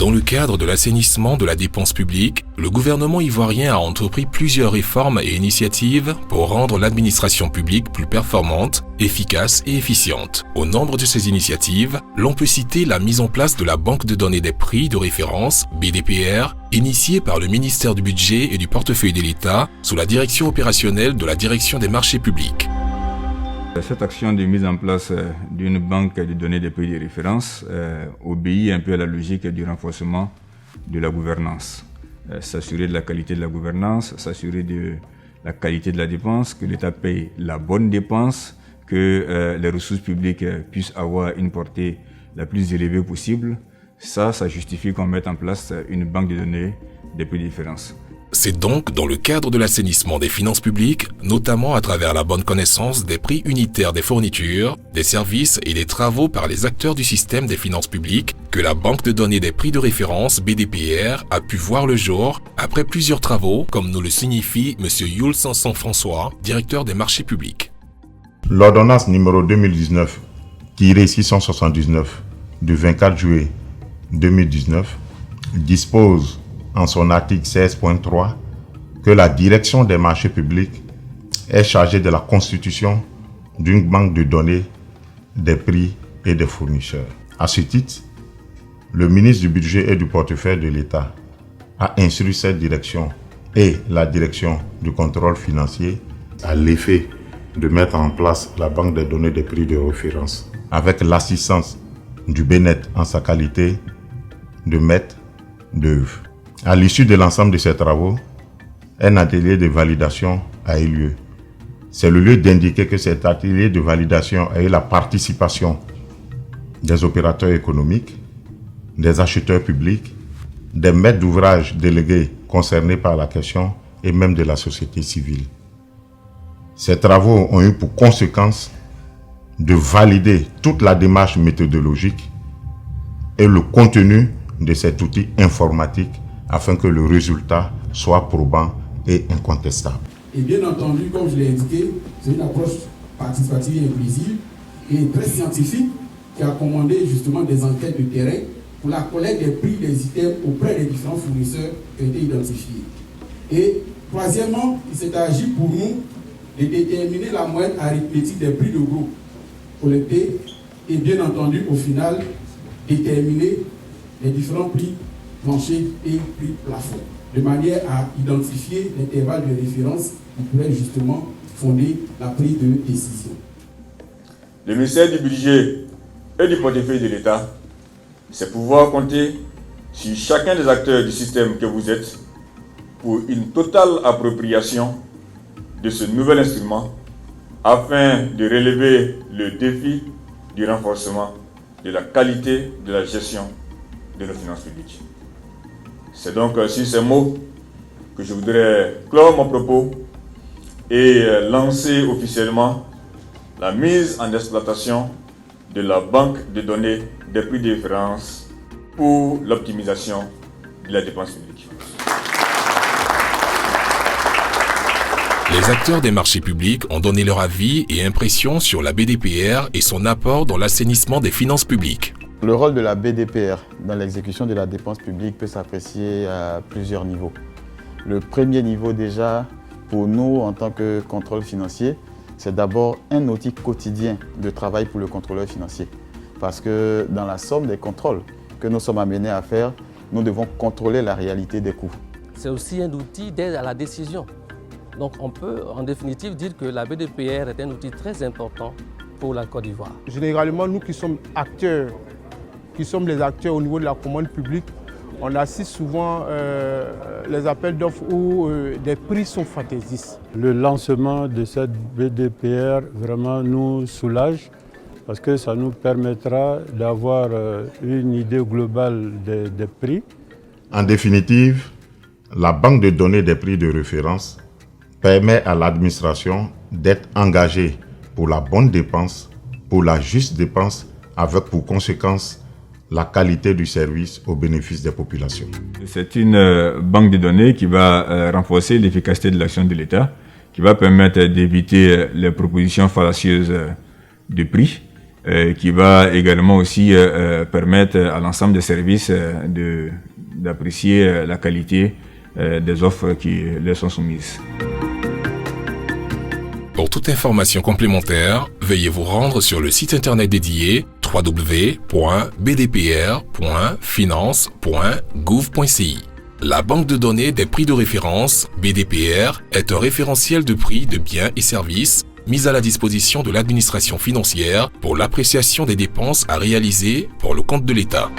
Dans le cadre de l'assainissement de la dépense publique, le gouvernement ivoirien a entrepris plusieurs réformes et initiatives pour rendre l'administration publique plus performante, efficace et efficiente. Au nombre de ces initiatives, l'on peut citer la mise en place de la Banque de données des prix de référence, BDPR, initiée par le ministère du Budget et du Portefeuille de l'État sous la direction opérationnelle de la Direction des marchés publics. Cette action de mise en place d'une banque de données des prix de référence obéit un peu à la logique du renforcement de la gouvernance. S'assurer de la qualité de la gouvernance, s'assurer de la qualité de la dépense, que l'État paye la bonne dépense, que les ressources publiques puissent avoir une portée la plus élevée possible. Ça justifie qu'on mette en place une banque de données des prix de référence. C'est donc dans le cadre de l'assainissement des finances publiques, notamment à travers la bonne connaissance des prix unitaires des fournitures, des services et des travaux par les acteurs du système des finances publiques, que la Banque de données des prix de référence BDPR a pu voir le jour après plusieurs travaux, comme nous le signifie M. Youl Sanson François, directeur des marchés publics. L'ordonnance numéro 2019-679 du 24 juillet 2019 dispose en son article 16.3 que la direction des marchés publics est chargée de la constitution d'une banque de données des prix et des fournisseurs. À ce titre, le ministre du Budget et du Portefeuille de l'État a instruit cette direction et la direction du contrôle financier à l'effet de mettre en place la banque des données des prix de référence avec l'assistance du BNET en sa qualité de maître d'œuvre. À l'issue de l'ensemble de ces travaux, un atelier de validation a eu lieu. C'est le lieu d'indiquer que cet atelier de validation a eu la participation des opérateurs économiques, des acheteurs publics, des maîtres d'ouvrage délégués concernés par la question et même de la société civile. Ces travaux ont eu pour conséquence de valider toute la démarche méthodologique et le contenu de cet outil informatique afin que le résultat soit probant et incontestable. Et bien entendu, comme je l'ai indiqué, c'est une approche participative et inclusive et très scientifique qui a commandé justement des enquêtes de terrain pour la collecte des prix des items auprès des différents fournisseurs qui ont été identifiés. Et troisièmement, il s'est agi pour nous de déterminer la moyenne arithmétique des prix de groupe collectés et bien entendu, au final, déterminer les différents prix plancher et prix plafond, de manière à identifier l'intervalle de référence qui pourrait justement fonder la prise de décision. Le ministère du Budget et du Portefeuille de l'État, c'est pouvoir compter sur chacun des acteurs du système que vous êtes pour une totale appropriation de ce nouvel instrument afin de relever le défi du renforcement de la qualité de la gestion de nos finances publiques. C'est donc sur ces mots que je voudrais clore mon propos et lancer officiellement la mise en exploitation de la banque de données des prix de référence pour l'optimisation de la dépense publique. Les acteurs des marchés publics ont donné leur avis et impressions sur la BDPR et son apport dans l'assainissement des finances publiques. Le rôle de la BDPR dans l'exécution de la dépense publique peut s'apprécier à plusieurs niveaux. Le premier niveau déjà, pour nous en tant que contrôle financier, c'est d'abord un outil quotidien de travail pour le contrôleur financier. Parce que dans la somme des contrôles que nous sommes amenés à faire, nous devons contrôler la réalité des coûts. C'est aussi un outil d'aide à la décision. Donc on peut en définitive dire que la BDPR est un outil très important pour la Côte d'Ivoire. Généralement, nous qui sommes les acteurs au niveau de la commande publique, on assiste souvent les appels d'offres où des prix sont fantaisistes. Le lancement de cette BDPR vraiment nous soulage parce que ça nous permettra d'avoir une idée globale des prix. En définitive, la banque de données des prix de référence permet à l'administration d'être engagée pour la bonne dépense, pour la juste dépense, avec pour conséquence la qualité du service au bénéfice des populations. C'est une banque de données qui va renforcer l'efficacité de l'action de l'État, qui va permettre d'éviter les propositions fallacieuses de prix, qui va également aussi permettre à l'ensemble des services d'apprécier la qualité des offres qui leur sont soumises. Pour toute information complémentaire, veuillez vous rendre sur le site internet dédié www.bdpr.finance.gouv.ci. La banque de données des prix de référence, BDPR, est un référentiel de prix de biens et services mis à la disposition de l'administration financière pour l'appréciation des dépenses à réaliser pour le compte de l'État.